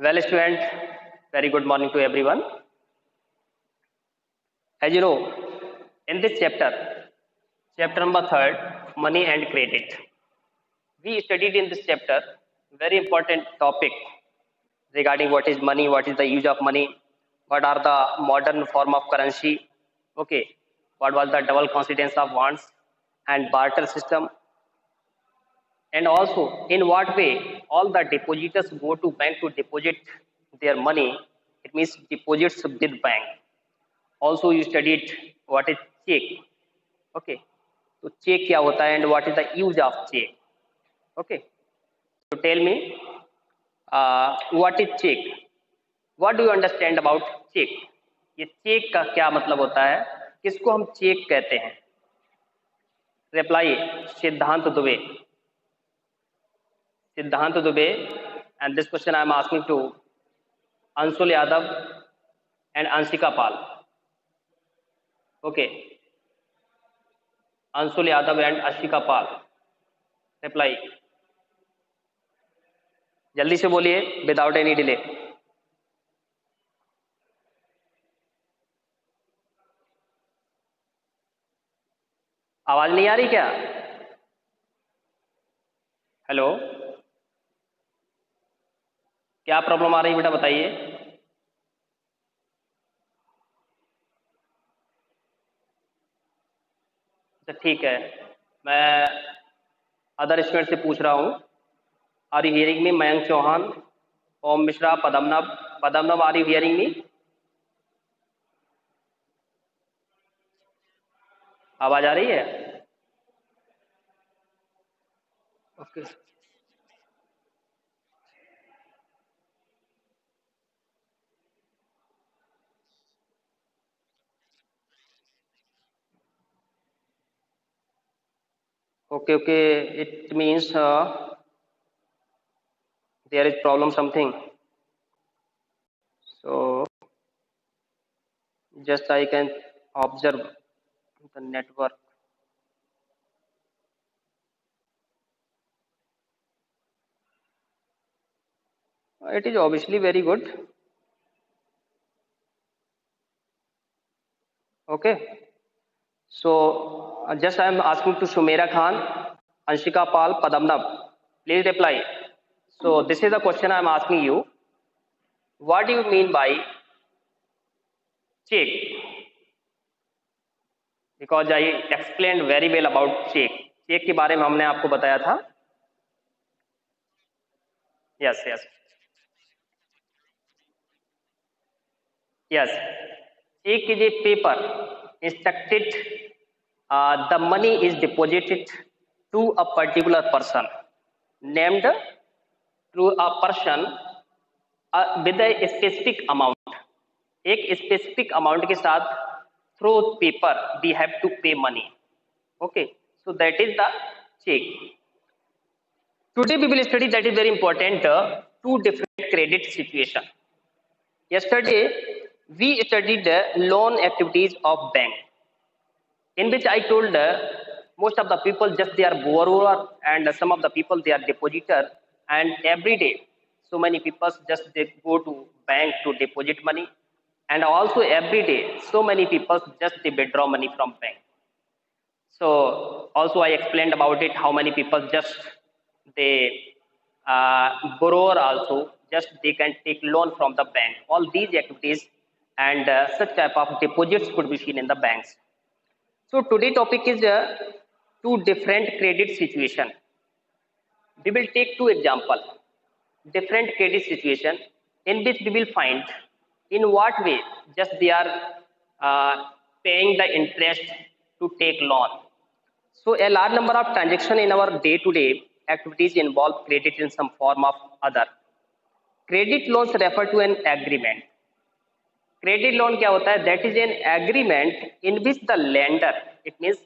Well, student, very good morning to everyone. As you know, in this chapter number third, money and credit, we studied in this chapter very important topic regarding what is money, what is the use of money, what are the modern form of currency, okay, what was the double constituents of wants and barter system, and also in what way all the depositors go to bank to deposit their money. It means deposits with bank. Also you studied what is check, okay, तो check क्या होता है and what is the use of check, okay. So tell me, what is check, what do you understand about check? ये check का क्या मतलब होता है, किसको हम check कहते हैं? रिप्लाई सिद्धांत दुबे, सिद्धांत Dubey. And this question I am asking to Anshul Yadav and Anshika Pal, okay. Anshul Yadav and Ashika Pal, reply. जल्दी से बोलिए विदाउट एनी डिले. आवाज नहीं आ रही क्या? हेलो, क्या प्रॉब्लम आ रही है बेटा बताइए. अच्छा ठीक है, मैं अदर स्टूडेंट से पूछ रहा हूँ. Are you hearing me? Mayank Chauhan, Om Mishra, Padmanav are you hearing me? आवाज आ रही है? Okay. Okay, it means there is problem something, so just I can observe the network. It is obviously very good, okay. So just I am asking to Shumera Khan, Anshika Pal, Padamnav, please reply. So this is the question I am asking you. What do you mean by check? Because I explained very well about check. Check के बारे में हमने आपको बताया था. Yes. Check is a paper instructed the money is deposited to a particular person, named to a person with a specific amount. एक specific amount के साथ through paper we have to pay money, okay. So that is the check. Today we will study, that is very important, two different credit situation. Yesterday we studied the loan activities of bank, in which I told most of the people just they are borrower and some of the people they are depositor, and every day so many people just they go to bank to deposit money, and also every day so many people just they withdraw money from bank. So also I explained about it, how many people just they borrower also just they can take loan from the bank. All these activities and such type of deposits could be seen in the banks. So today topic is two different credit situation. We will take two example, different credit situation, in which we will find in what way just they are paying the interest to take loan. So a large number of transaction in our day-to-day activities involve credit in some form of other. Credit loans refer to an agreement. Credit loan क्या होता है? That is an agreement in which the lender, it means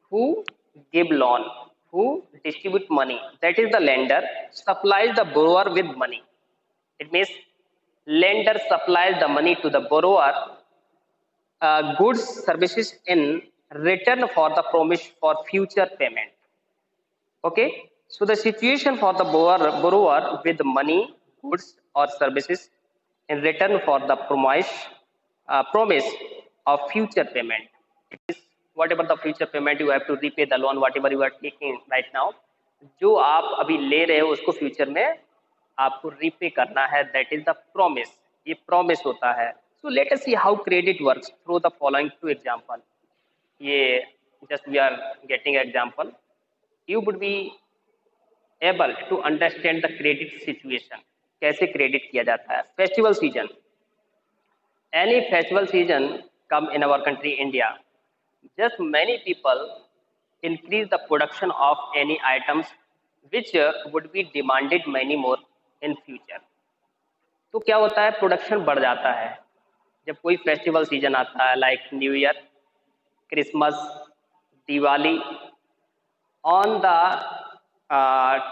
who give loan, who distribute money, that is the lender, supplies the borrower with money. It means lender supplies the money to the borrower, goods, services in return for the promise for future payment. Okay, so the situation for the borrower with money goods or services in return for the promise of future payment. It is whatever the future payment you have to repay the loan whatever you are taking right now. जो आप अभी ले रहे हो उसको future में आपको repay करना है, दैट इज द प्रॉमिस. ये प्रॉमिस होता है. So let us see how credit works through the following two example. ये just we are getting example. You would be able to understand the credit situation. कैसे credit किया जाता है. Festival season. Any festival season come in our country India. Just many people increase the production of any items which would be demanded many more in future. तो क्या होता है, production बढ़ जाता है जब कोई फेस्टिवल सीजन आता है, like new year, Christmas, Diwali. On the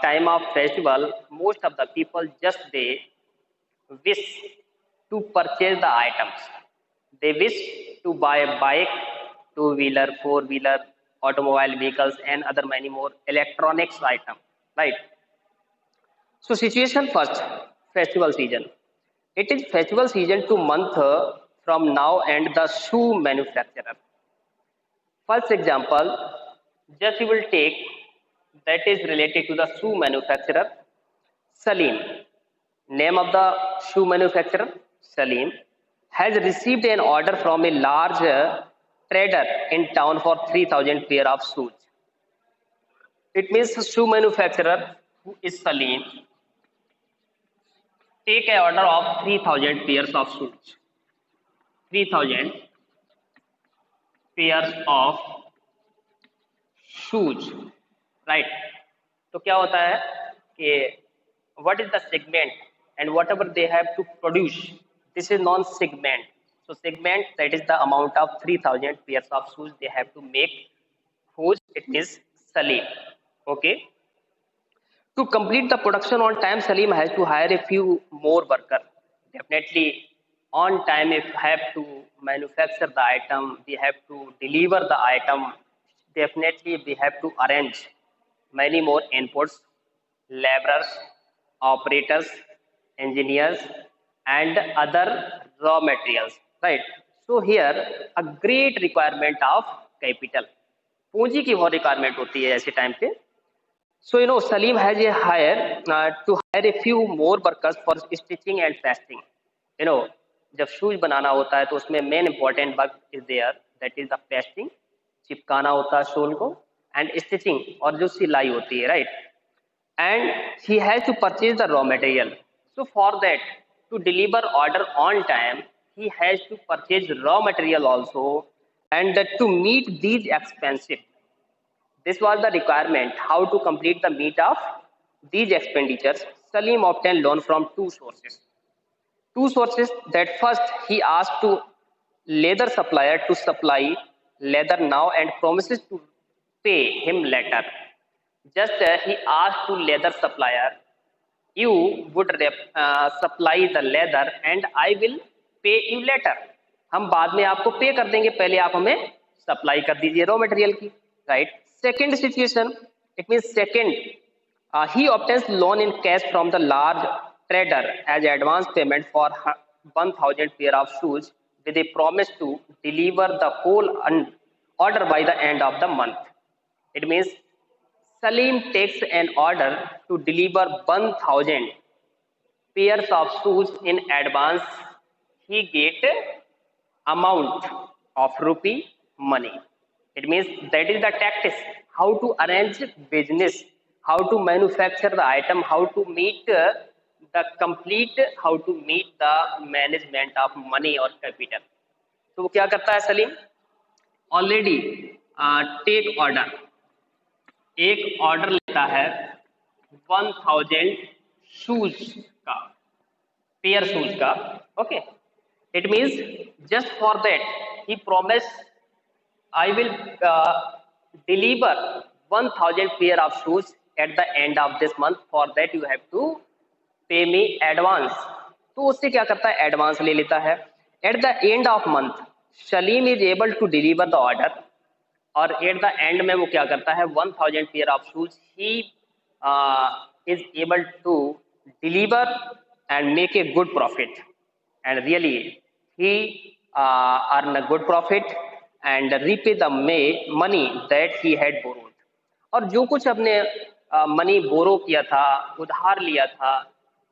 time of festival most of the people just they wish to purchase the items. They wish to buy a bike, two-wheeler, four-wheeler, automobile vehicles and other many more electronics item, right? So situation first, festival season. It is festival season to month from now and the shoe manufacturer. First example just you will take that is related to the shoe manufacturer Salim. Name of the shoe manufacturer Salim has received an order from a large trader in town for 3,000 pair of shoes. It means the shoe manufacturer who is Salim take an order of 3,000 pairs of shoes. 3,000 pairs of shoes, right? तो क्या होता है कि what is the segment and whatever they have to produce, this is known segment. So segment, that is the amount of 3,000 pairs of shoes they have to make. Whose it is Salim. Okay. To complete the production on time, Salim has to hire a few more workers. Definitely on time, if have to manufacture the item, we have to deliver the item. Definitely we have to arrange many more inputs, laborers, operators, engineers and other raw materials, right? So here a great requirement of capital. पूंजी की बहुत requirement होती है ऐसे time पे. So Salim has a to hire a few more workers for stitching and pasting. जब shoes बनाना होता है तो उसमें main important work is there, that is the pasting, चिपकाना होता है सोल को, एंड स्टिचिंग और जो सिलाई होती है, right. And he has to purchase the raw material. So for that to deliver order on time, he has to purchase raw material also, and to meet these expenses. This was the requirement. How to complete the meet of these expenditures? Salim obtained loan from two sources. That first he asked to leather supplier to supply leather now and promises to pay him later. Just he asked to leather supplier, you would supply the leather and I will pay you later. हम बाद में आपको पे कर देंगे, पहले आप हमें सप्लाई कर दीजिए रॉ मटेरियल की, right. Second situation, it mean second, he obtains loan in cash from the large trader as advance payment for 1,000 pair of shoes with a promise to deliver the whole order by the end of the month. It means Salim takes an order to deliver 1,000 pairs of shoes in advance. He get amount of rupee money. It means that is the tactics, how to arrange business, how to manufacture the item, how to meet the complete, how to meet the management of money or capital. तो वो क्या करता है Salim? Already take order, एक order लेता है 1,000 shoes का, pair shoes का. Okay. It means just for that he promise I will deliver 1,000 pair of shoes at the end of this month. For that you have to pay me advance. तो उससे क्या करता है, advance ले लेता है. At the end of month Salim is able to deliver the order, और at the end में वो क्या करता है, 1,000 pair of shoes he is able to deliver and make a good profit. And really, he earn a good profit and repay the money that he had borrowed. और जो कुछ अपने money borrow किया था, उधार लिया था,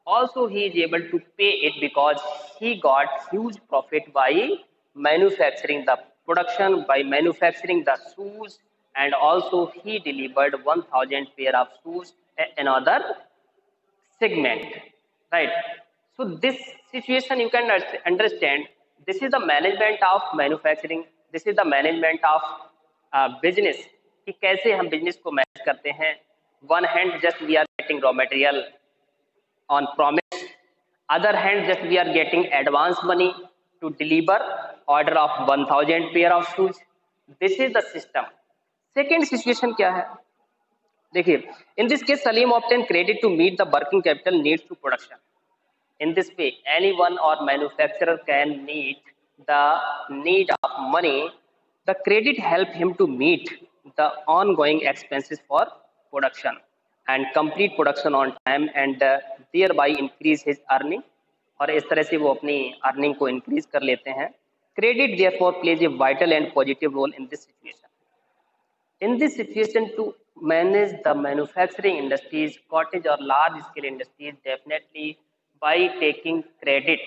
also he is able to pay it because he got huge profit by manufacturing the production, by manufacturing the shoes, and also he delivered 1000 pair of shoes another segment, right? So this situation you can understand, this is the management of manufacturing, this is the management of business, कि कैसे हम business को manage करते हैं. One hand just we are getting raw material on promise, other hand just we are getting advance money to deliver order of 1000 pair of shoes. This is the system. Second situation क्या है, देखिए, in this case Salim obtained credit to meet the working capital needs to production. In this way anyone or manufacturer can meet the need of money. The credit help him to meet the ongoing expenses for production and complete production on time and thereby increase his earning. और इस तरह से वो अपनी earning को increase कर लेते हैं. Credit therefore plays a vital and positive role in this situation. In this situation, to manage the manufacturing industries, cottage or large scale industries, definitely by taking credit,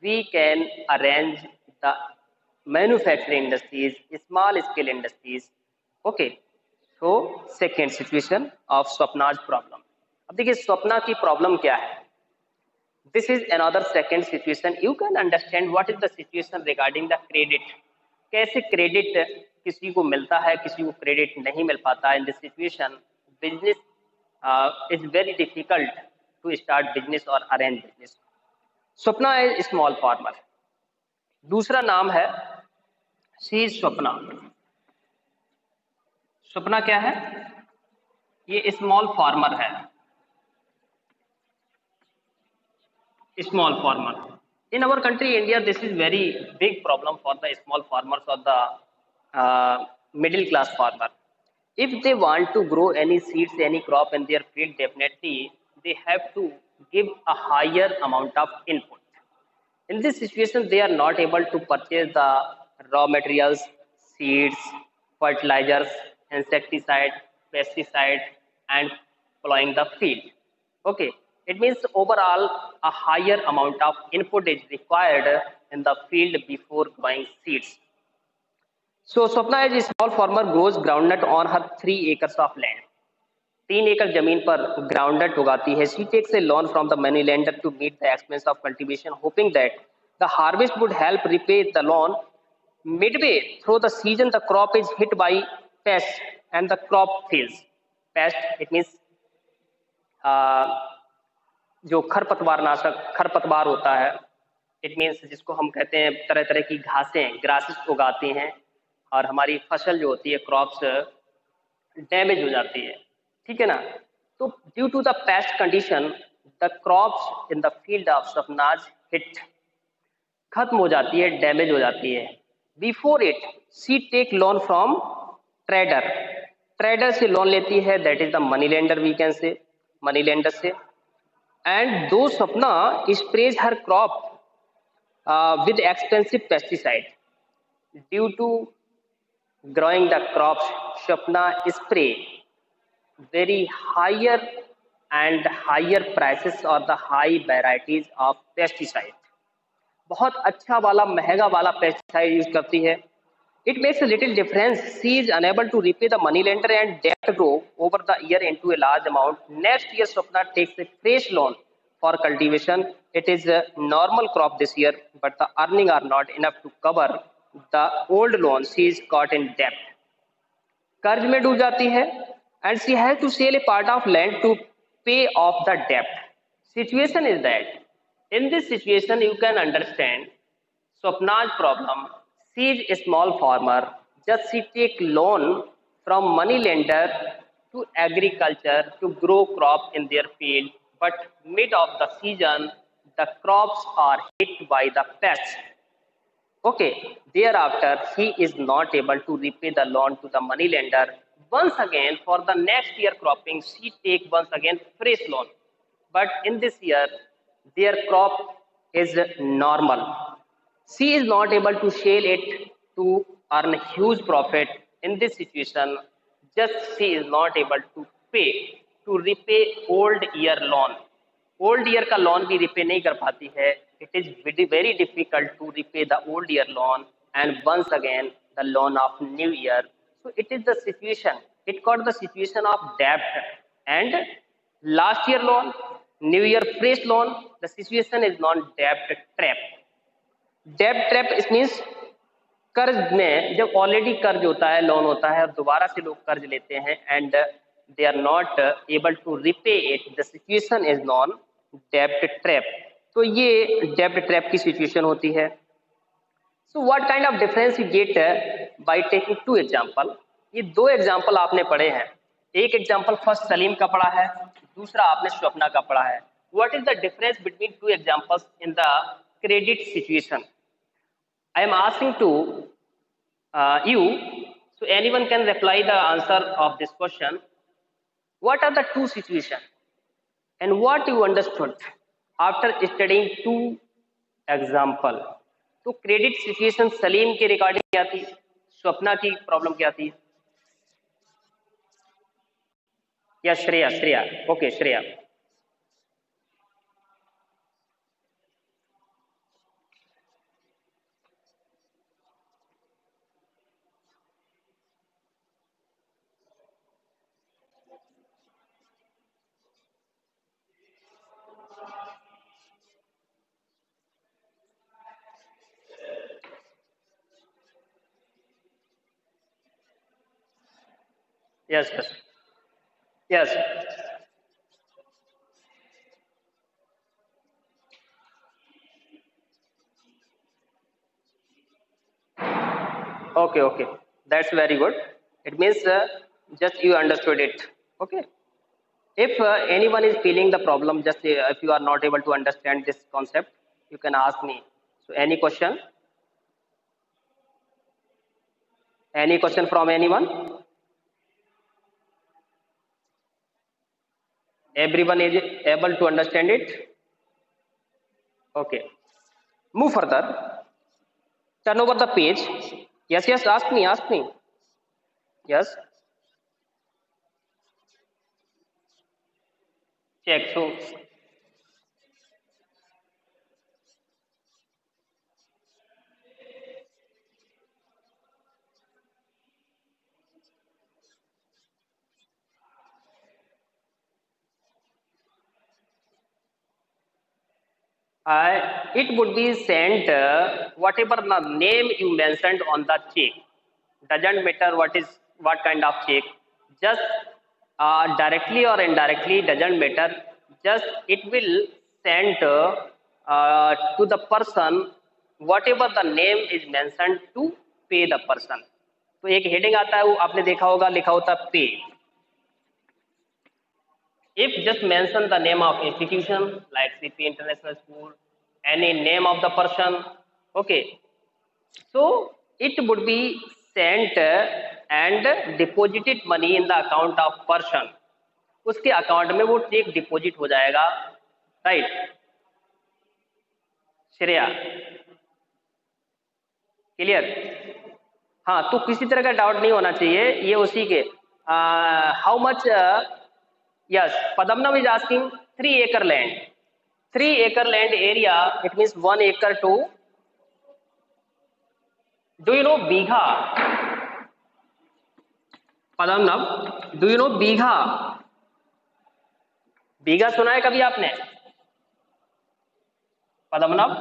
we can arrange the manufacturing industries, small scale industries. Okay. So second situation of Swapna's problem. अब देखिए स्वप्ना की problem क्या है. This is another second situation. You can understand what is the situation regarding the credit. कैसे credit किसी को मिलता है, किसी को क्रेडिट नहीं मिल पाता. In this situation business is very difficult to start business और arrange business. Swapna is small farmer. दूसरा नाम है सी स्वप्ना. स्वप्ना क्या है, ये स्मॉल फार्मर है. Small farmer. In our country, India, this is very big problem for the small farmers or the middle class farmer. If they want to grow any seeds, any crop in their field, definitely they have to give a higher amount of input. In this situation, they are not able to purchase the raw materials, seeds, fertilizers, insecticide, pesticide, and plowing the field. Okay, it means overall a higher amount of input is required in the field before growing seeds. So Swapna is a small farmer grows groundnut on her 3 acres of land. 3 एकड़ जमीन पर groundnut उगाती है. She takes a loan from the money lender to meet the expense of cultivation, hoping that the harvest would help repay the loan. Midway through the season, the crop is hit by pests and the crop fails. Pest, it means जो खरपतवार होता है, it means जिसको हम कहते हैं तरह तरह की घासें, ग्रासेस उगाती हैं और हमारी फसल जो होती है, क्रॉप्स डैमेज हो जाती है. ठीक है ना. तो due to the pest condition the crops in the field of Swapna's hit, खत्म हो जाती है, डैमेज हो जाती है. Before it she take loan from trader. Trader से लोन लेती है, that is the money lender, we can say money lender से. And though Swapna sprays her crop with expensive pesticide, due to growing the crops, Swapna spray very higher and higher prices or the high varieties of pesticide. बहुत अच्छा वाला महंगा वाला pesticide use करती है. It makes a little difference. She is unable to repay the money lender and debt grow over the year into a large amount. Next year, Swapna takes a fresh loan for cultivation. It is a normal crop this year, but the earnings are not enough to cover the old loan. She is caught in debt. कर्ज में डूब जाती है and she has to sell a part of land to pay off the debt. Situation is that in this situation you can understand Swapna's problem. She is a small farmer. Just she take loan from money lender to agriculture to grow crop in their field. But mid of the season, the crops are hit by the pests. Okay. Thereafter, he is not able to repay the loan to the money lender. Once again, for the next year cropping, she take once again fresh loan. But in this year, their crop is normal. She is not able to sell it to earn huge profit. In this situation, just she is not able to pay to repay old year loan. Old year का loan भी repay नहीं कर पाती है. It is very difficult to repay the old year loan and once again the loan of new year. So it is the situation. It called the situation of debt and last year loan, new year fresh loan. The situation is non debt trap. Debt trap it means कर्ज में जब already कर्ज होता है, loan होता है और दोबारा से लोग कर्ज लेते हैं and they are not able to repay it, the situation is known डेब्ट ट्रैप. तो ये डेब्ट ट्रैप की सिचुएशन होती है. So what kind of difference you get by taking two example. ये दो एग्जांपल आपने पढ़े हैं. एक एग्जांपल फर्स्ट सलीम का पढ़ा है, दूसरा आपने स्वप्ना का पढ़ा है. What is the difference between two examples in the credit situation? I am asking to you, so anyone can reply the answer of this question. What are the two situations and what you understood after studying two example? तो credit situation Salim के regarding क्या थी, स्वप्ना की problem क्या थी? या Shreya okay Shreya. Yes. Okay. That's very good. It means just you understood it. Okay. If anyone is feeling the problem, just if you are not able to understand this concept, you can ask me. So any question? Any question from anyone? Everyone is able to understand it? Okay. Move further. Turn over the page. Yes, ask me. Yes. Check. So it would be sent whatever the name you mentioned on the check. Doesn't matter what kind of check. Just directly or indirectly doesn't matter. Just it will send to the person whatever the name is mentioned to pay the person. तो एक heading आता है, वो आपने देखा होगा, लिखा होता है पे. If just mention the name of institution like CP International School, any name of the person, okay, so it would be sent and deposited money in the account of person. उसके अकाउंट में वो check deposit हो जाएगा, right? Shreya clear? हाँ, तो किसी तरह का डाउट नहीं होना चाहिए. ये उसी के how much. Yes, Padamnav is asking 3 acre land. 3 acre land area, it means 1 acre to. Do you know Bigha? Padamnav, do you know Bigha? Bigha सुना है कभी आपने? Padamnav?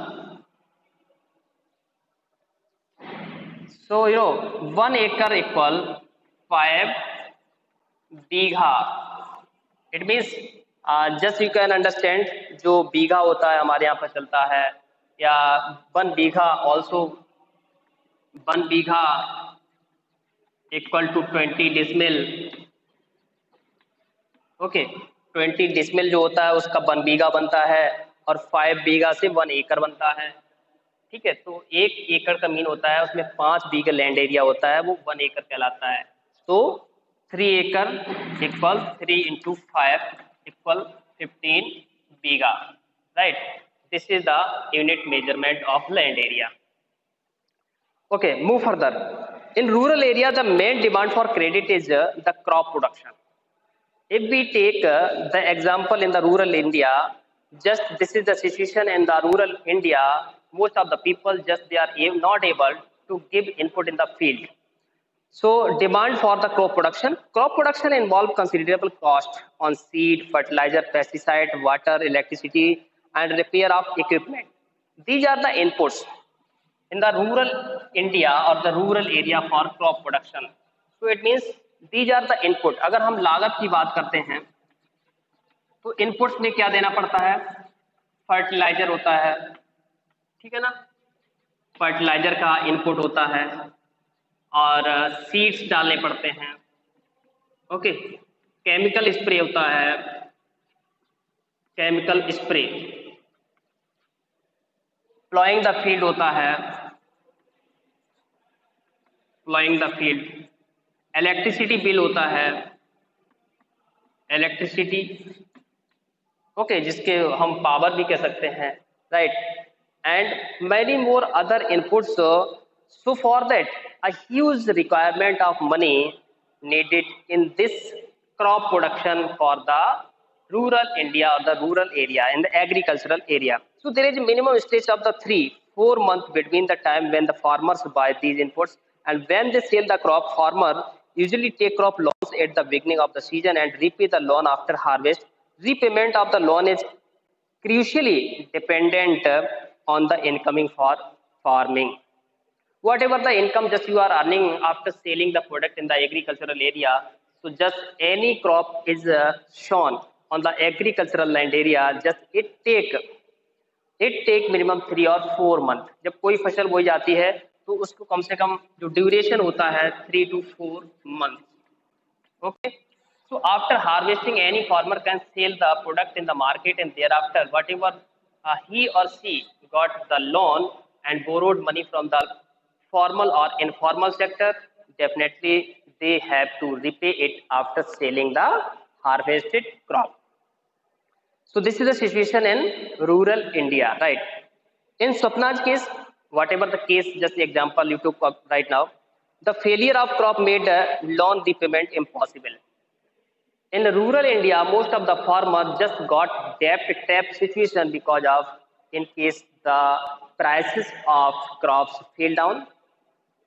So you know 1 acre equal 5 bigha. It means just you can understand, जो बीघा होता है हमारे यहाँ पर चलता है, या 1 bigha also 1 bigha equal to 20 decimal. Okay, 20 decimal जो होता है उसका 1 बीघा बनता है और 5 बीघा से 1 एकड़ बनता है. ठीक है, तो 1 एकड़ का मीन होता है उसमें 5 बीघा लैंड एरिया होता है, वो 1 एकड़ कहलाता है. तो 3 एकड़ equal 3 into 5 equal 15 bigha. right? This is the unit measurement of land area. Okay, move further. In rural area, the main demand for credit is the crop production. If we take the example in the rural India, just this is the situation in the rural India. Most of the people just they are not able to give input in the field. So demand for the crop production. Crop production involves considerable cost on seed, fertilizer, pesticide, water, electricity, and repair of equipment. These are the inputs in the rural India or the rural area for crop production. So it means these are the input. अगर हम लागत की बात करते हैं तो inputs में क्या देना पड़ता है? फर्टिलाइजर होता है, ठीक है ना? फर्टिलाइजर का इनपुट होता है और सीड्स डालने पड़ते हैं, ओके। केमिकल स्प्रे होता है, chemical spray, ploughing the field होता है, ploughing the field, electricity bill होता है, इलेक्ट्रिसिटी, ओके, जिसके हम पावर भी कह सकते हैं, right, and many more other inputs. So for that, a huge requirement of money needed in this crop production for the rural India or the rural area in the agricultural area. So there is a minimum stage of the 3-4 months between the time when the farmers buy these inputs and when they sell the crop. Farmer usually take crop loans at the beginning of the season and repay the loan after harvest. Repayment of the loan is crucially dependent on the incoming for farming. Whatever the income just you are earning after selling the product in the agricultural area, so just any crop is shown on the agricultural land area, just it take minimum 3 or 4 month. जब कोई फसल बोई जाती है तो उसको कम से कम जो ड्यूरेशन होता है 3 to 4 months. Okay. So after harvesting, any farmer can sell the product in the market, and thereafter, whatever he or she got the loan and borrowed money from the formal or informal sector, definitely they have to repay it after selling the harvested crop. So this is the situation in rural India, right? In Swapna's case, whatever the case, just the example you took up right now, the failure of crop made loan repayment impossible. In rural India, most of the farmers just got debt trap situation because of in case the prices of crops fell down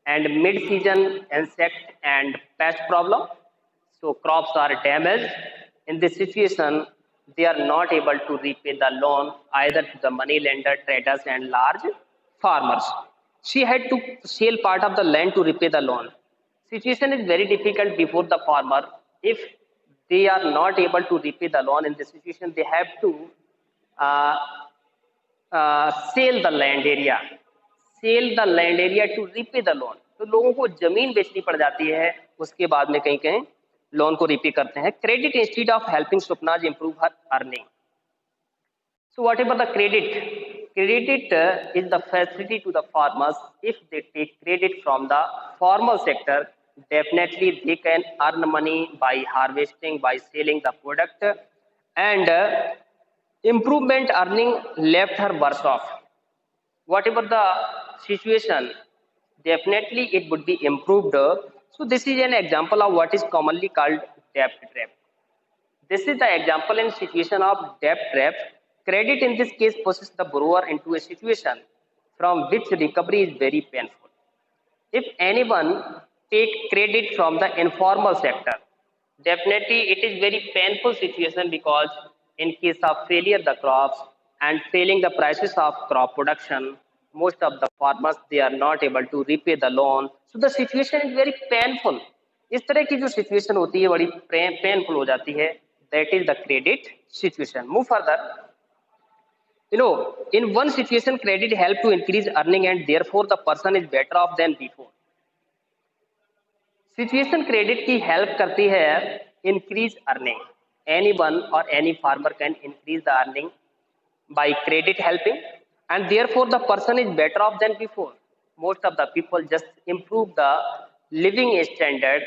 and mid-season insect and pest problem. So crops are damaged. In this situation, they are not able to repay the loan either to the money lender, traders, and large farmers. She had to sell part of the land to repay the loan. Situation is very difficult before the farmer. If they are not able to repay the loan in this situation, they have to uh, sell the land area, to repay the loan. तो लोगों को जमीन बेचनी पड़ जाती है, उसके बाद में कहीं कहीं लोन को रिपे करते हैं. Credit instead of helping Swapna's improve her earning. So whatever the credit is the facility to the farmers. If they take credit from the formal sector, definitely they can earn money by harvesting, by selling the product, and improvement earning left her worse off. Whatever the situation, definitely it would be improved. So this is an example of what is commonly called debt trap. This is the example in situation of debt trap. Credit in this case pushes the borrower into a situation from which recovery is very painful. If anyone take credit from the informal sector, definitely it is very painful situation because in case of failure the crops and failing the prices of crop production, most of the farmers they are not able to repay the loan. So the situation is very painful. इस तरह की जो situation होती है बड़ी painful हो जाती है. That is the credit situation. Move further. In one situation, credit help to increase earning and therefore the person is better off than before. Situation credit की help करती है increase earning. Anyone or any farmer can increase the earning by credit helping, and therefore the person is better off than before. Most of the people just improve the living standard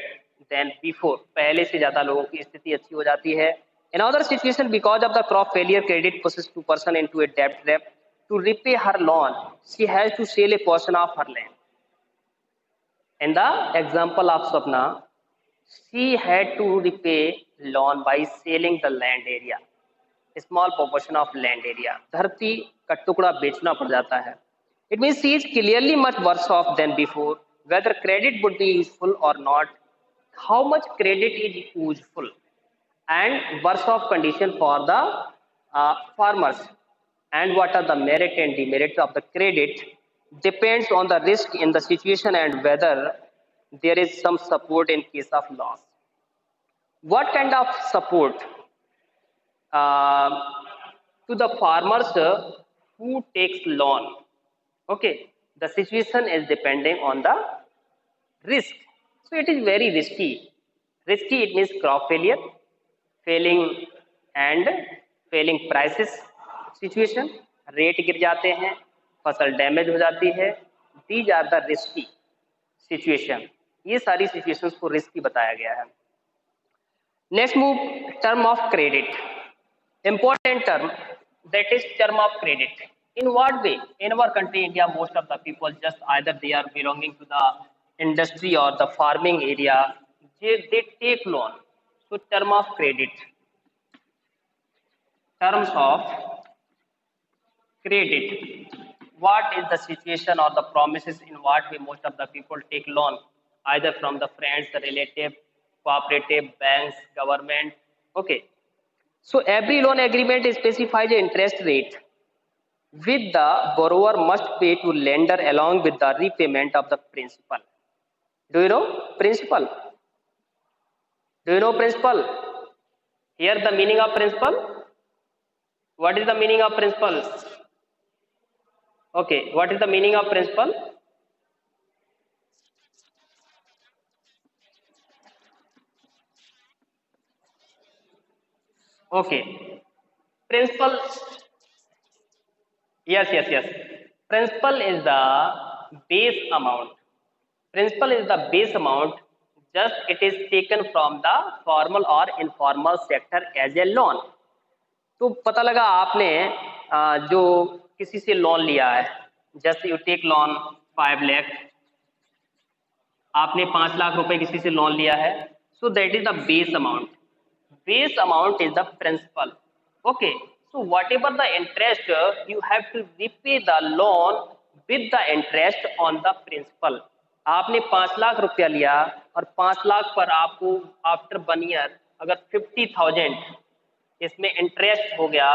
than before. पहले से ज़्यादा लोगों की स्थिति अच्छी हो जाती है Another situation, because of the crop failure, credit pushes two person into a debt trap. To repay her loan, she has to sell a portion of her land. In the example of Swapna, she had to repay loan by selling the land area, a small proportion of land area. धरती का टुकड़ा बेचना पड़ जाता है. It means she is clearly much worse off than before. Whether credit would be useful or not, how much credit is useful, and worse off condition for the farmers, and what are the merit and demerit of the credit depends on the risk in the situation and whether there is some support in case of loss. What kind of support uh, to the farmers who takes loan? Okay, the situation is depending on the risk. So it is very risky. Risky, it means crop failure, failing and failing prices situation, rate गिर जाते हैं, फसल damage हो जाती है. These are the risky situation. ये सारी situations को रिस्की बताया गया है. Next move, term of credit. Important term, that is term of credit. In what way? In our country, India, most of the people just either they are belonging to the industry or the farming area, they take loan. So term of credit, terms of credit. What is the situation or the promises in what way most of the people take loan, either from the friends, the relative, cooperative, banks, government. Okay. So every loan agreement specifies the interest rate which the borrower must pay to lender along with the repayment of the principal. Do you know principal? Do you know principal? Here the meaning of principal. What is the meaning of principal? Okay, what is the meaning of principal? Okay, principal. Yes. Principal is the base amount. Principal is the base amount. Just it is taken from the formal or informal sector as a loan. तो पता लगा आपने जो किसी से loan लिया है, just you take loan 5 lakh, आपने 5 लाख रुपए किसी से लोन लिया है. So that is the base amount. Base amount is the principal. Okay, so whatever the interest, you have to repay the loan with the interest on the principal. आपने 5 लाख रुपया लिया और 5 लाख पर आपको आफ्टर 1 ईयर अगर 50,000 इसमें इंटरेस्ट हो गया.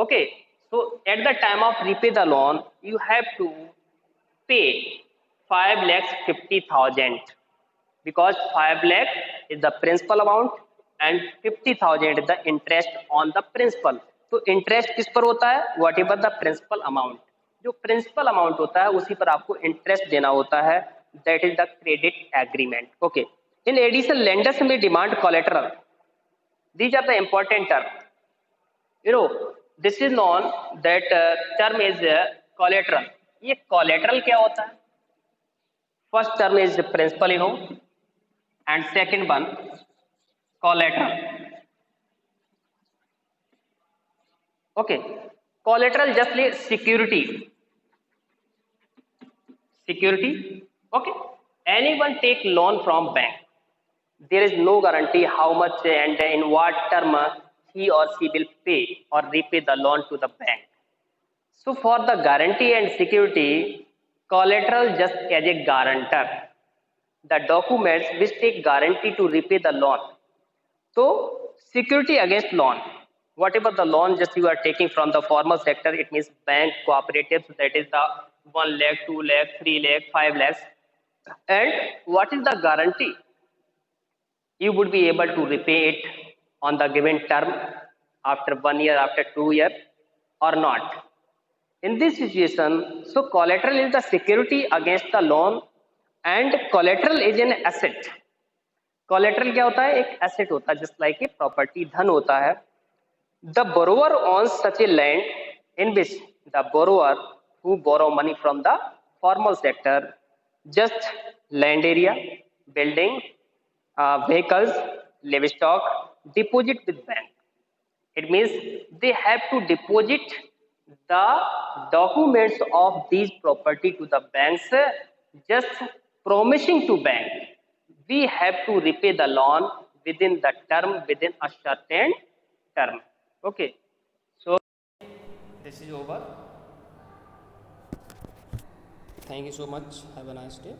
Okay, so at the time of repay the loan, you have to pay 5 lakhs 50,000 because 5 lakh is the principal amount and 50,000 is the interest on the principal. तो इंटरेस्ट किस पर होता है? Whatever the principal amount. जो principal amount होता है उसी पर आपको इंटरेस्ट देना होता है. That is the credit agreement. Okay, in addition lenders में demand collateral. These are the important term. You know this is known that term is collateral. ये कोलेटरल क्या होता है? First term is principal, you know, and second one collateral. Okay, collateral just like security. Okay, anyone take loan from bank, there is no guarantee how much and in what term he or she will pay or repay the loan to the bank. So for the guarantee and security, collateral just as a guarantor, the documents which take guarantee to repay the loan. So security against loan, whatever the loan just you are taking from the formal sector, it means bank, cooperatives, that is the 1 lakh, 2 lakh, 3 lakh, 5 lakhs. And what is the guarantee? You would be able to repay it on the given term after 1 year, after 2 years or not. In this situation, so collateral is the security against the loan and collateral is an asset. Collateral क्या होता है? एक asset होता है, just like a property, धन होता है. The borrower owns such a land in which the borrower who borrow money from the formal sector, just land area, building, vehicles, livestock, deposit with bank. It means they have to deposit the documents of these property to the banks, just promising to bank we have to repay the loan within the term, within a certain term. Okay, so this is over. Thank you so much. Have a nice day.